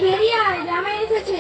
বেরিয়ে আয়, জামাই এসেছে।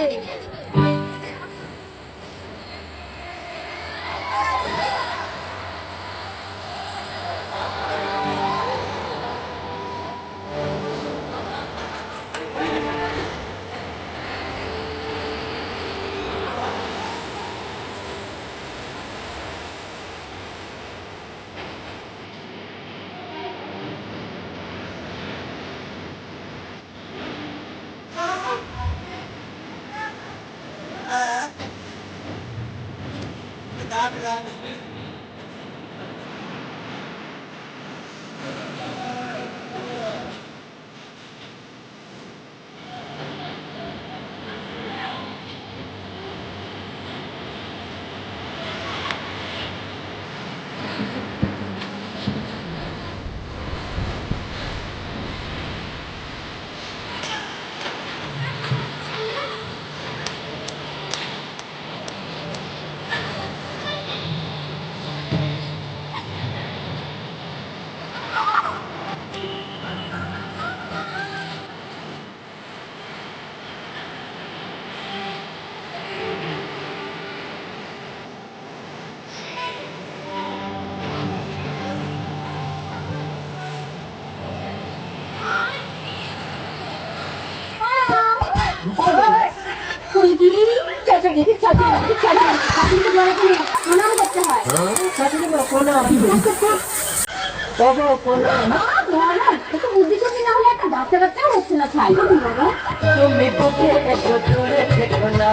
তুমি বুকে এসো দূরে থেকো না,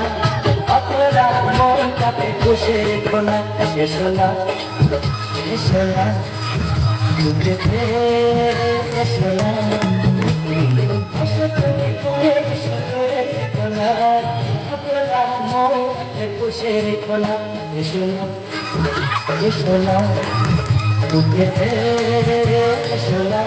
অপরা মনটাকে বসে রেখো না, এসো না এসো না দূরে এসো না, এসো তুমি বুকে এসো দূরে থেকো না, অপরা মনটাকে বসে রেখো না, এসো না এসো না দূরে এসো না।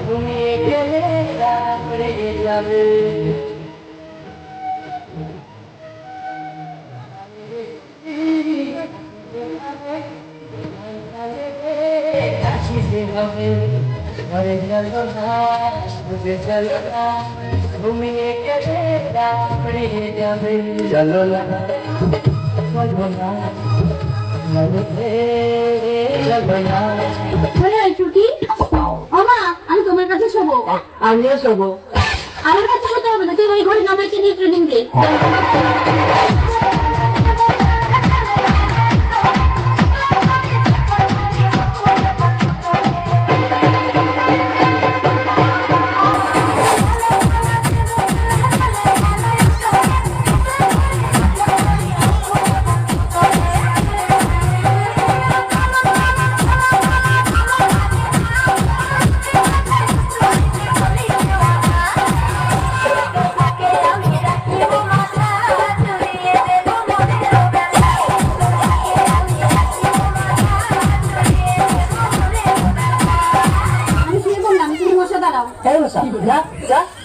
তুমি গেলে তারপরে যাবে হবে ঘরে গেল না, ডুবে গেল না, ঘুমিয়ে গেলে তারপরে যাবে, চলো না চলো না আমি তোমার কাছে শোবো। আমিও শোবো। আমার কাছে শোতে হবে না, তুই ওই ঘরে নামাইতে নিয়ে ট্রেনিং দে।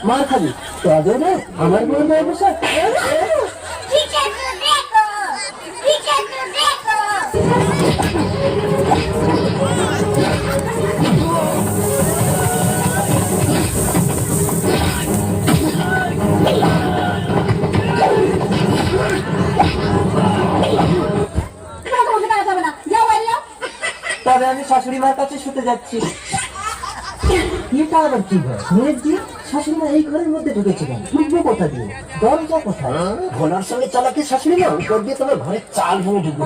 মার খাবি আমার বউ নয় বসে তবে আমি শাশুড়ি মার কাছে শুতে যাচ্ছি। এটা আবার কি হয়? শাশুড়ি মা এই ঘরের মধ্যে ঢুকেছে কেন? ঢুকবো কোথা দিয়ে? দরজা কোথায়? ঘোড়ার সঙ্গে চালাকি শাশুড়ি মা উপর দিয়ে তোমার ঘরের চাল ভেঙে ঢুকবো।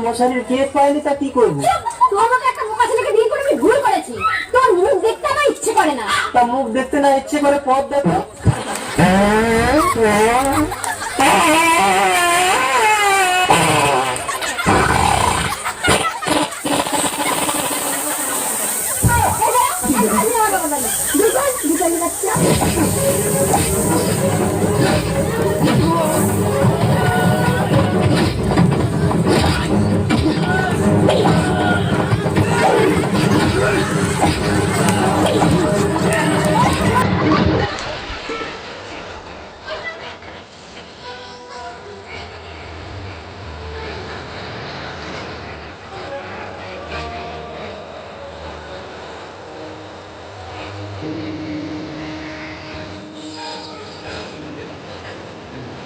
মশারির কেক পাইনি তা কি করবো? তোর মুখ দেখতে আমার ইচ্ছে করে না। তা মুখ দেখতে না ইচ্ছে করে পথ দেখো।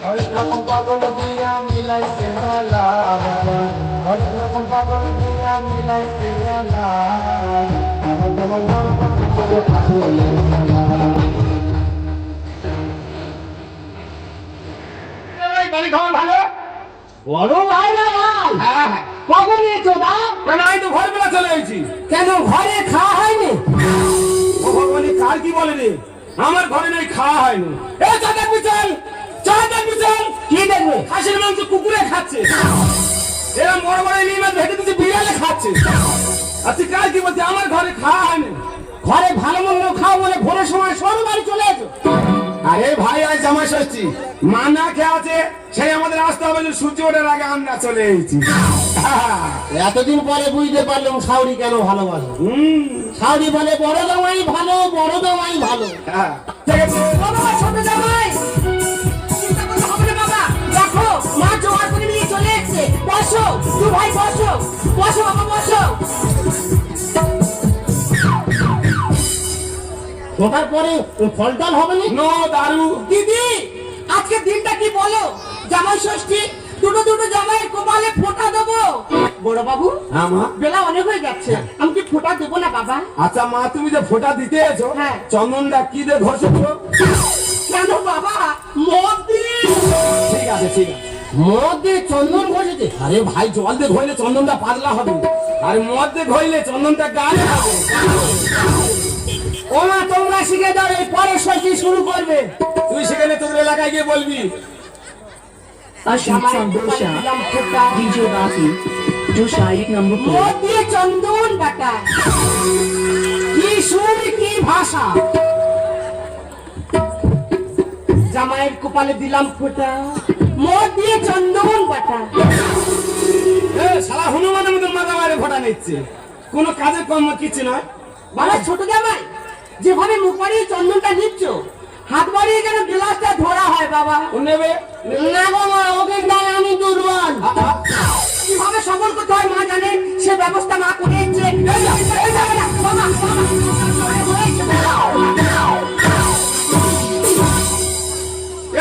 রকম পাগল দিয়া মিলাইছে মালা হরেক রকম পাগল দিয়া মিলাইছে মালা পানি খাওয়া ভালো বড় ভাই না ভাই হ্যাঁ কখন এসো দা কেন আমি তো ভোরবেলা চলে এসেছি কেন ঘরে খাওয়া হয়নি? ও ভগবানের কার কি বলে রে আমার ঘরে নাই খাওয়া হয়নি এ চাঁদা বিচল কি দেখবে? খাসির মাংস কুকুরে খাচ্ছে এরকম বড় বড় ইলিশ মাছ ভেটে দিচ্ছে বিড়ালে খাচ্ছে আচ্ছা কার কি বলছে আমার ঘরে খাওয়া হয়নি ঘরে ভালো মন্দ খাও বলে ভোরের সময় সরু বাড়ি চলে এসো। আরে ভাই আজ জামাই ষষ্ঠী মা না খেয়ে আছে সেই আমাদের আসতে হবে যে সূর্য ওঠার আগে আমরা চলে এসেছি এতদিন পরে বুঝতে পারলাম শাওরি কেন ভালোবাসে। শাওরি বলে বড় জামাই ভালো, বড় জামাই ভালো। হ্যাঁ ঠিক আছে বাবা ছোট জামাই চিন্তা করতে হবে না বাবা, দেখো মা জোয়ার করে নিয়ে চলে এসেছে। বসো তুই ভাই বসো, বসো বাবা বসো। ঢোকার পরে ফল টল হবে না? নো দারু দিদি আজকে দিনটা কি বলো? জামাই ষষ্ঠী, দুটো দুটো জামাইয়ের কপালে ফোঁটা দেবো। বড় বাবু হ্যাঁ মা বেলা অনেক হয়ে যাচ্ছে, আমি কি ফোঁটা দেবো না বাবা? আচ্ছা মা তুমি যে ফোঁটা দিতে এসো হ্যাঁ। চন্দনটা কি দিয়ে ঘষেছো কেন বাবা? মদ দিয়ে। ঠিক আছে ঠিক আছে মদ দিয়ে চন্দন ঘষেছে? আরে ভাই জল দিয়ে ধইলে চন্দনটা পাতলা হবে আর মদ দিয়ে ধইলে চন্দনটা গাঢ় হবে ও মা তোমরা শিখে দাও, এই পরে ষষ্ঠী শুরু করবে। তুই সেখানে তোদের এলাকায় গিয়ে বলবি Ashik Sandosha, DJ Basi, Joshayik number 4. মদ দিয়ে চন্দন বাটা। কি সুর কি ভাষা! জামাইয়ের কপালে দিলাম ফোঁটা, মদ দিয়ে চন্দন বাটা। এ শালা হনুমানের মতো মাথা মারে ফোঁটা নিচ্ছে কোনো কাজে কম কিছু নয় বাবা ছোট জামাই, যেভাবে মুখ বাড়িয়ে চন্দনটা নিচ্ছ, হাত বাড়িয়ে যেন গ্লাসটা ধরা হয় বাবা। ও নেবে না গো মা, ওকে দাও, আমি দুর্বল। কিভাবে সফল করতে হয় মা জানে, সে ব্যবস্থা মা করে দিচ্ছে। এই যাবে না, বাবা,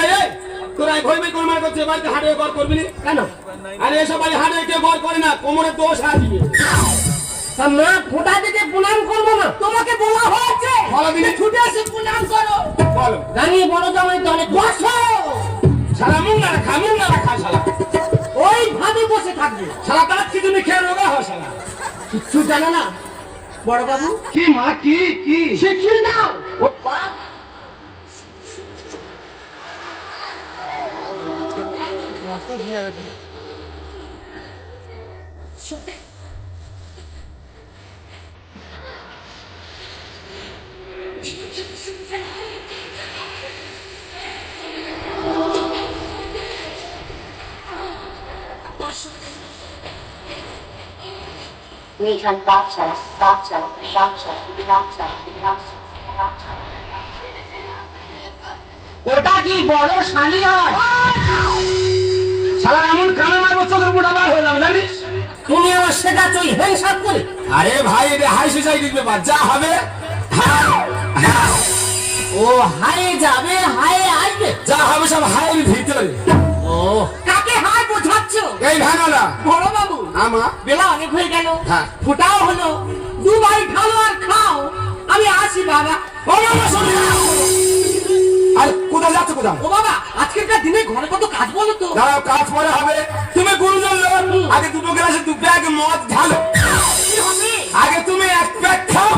এই এই তোরা ভয় ভয় করে মার করছে বাড়িতে হাঁটে ঘর করবি না কেন? আরে এসব বাড়ি হাঁটে কেউ ঘর করে না কোমরে দোষ আসবে তা মা ফোঁটা দিতে প্রণাম করবো না? তোমাকে বলা হয়েছে বলো দিদি। ছুটে এসে প্রণাম করো। বলো জানি বড় জামাই তো অনেক বসো, শালা মুখ না রাখা শালা ওই ভাবে বসে থাকবে। শালা দাঁত কিছু নেই খেয়ে রোগা হয় শালা কিচ্ছু জানো না বড় বাবু, কি মা কি কি শিখিয়ে দাও। ও বাপ Region Bata, Bata, Bata, Bata, Bata. ওটা কি বড় শালি হয়? শালা এমন কানে মারবো চোখের মোটা বার হয়ে যাবে জানিস তুমি আমার শেখাচ্ছ ওই হ্যান্ডসাপ করে? আরে ভাই এটা হাই সোসাইটির ব্যাপার যা হবে ও হায়ে যাবে, হায়ে আসবে। যা হবে সব হাইয়ের ভিতরে ও কাকে হাই বোঝাচ্ছ? এই ভাঙালা বড় বাবু আমা বেলা অনেক হয়ে গেল, হ্যাঁ। ফোটাও হলো, দুবাই ঢালো আর খাও। আমি আসি বাবা। ও বাবা শোনো আর কোথায় যাচ্ছ কোথায় ও বাবা, আজকেরকার দিনে ঘরে কত কাজ বলো তো। দাঁড়াও কাজ পরে হবে তুমি গুরুজন লোক আগে দুটো গ্লাসে দু প্যাক মদ ঢালো কি হবে? আগে তুমি এক প্যাক খাও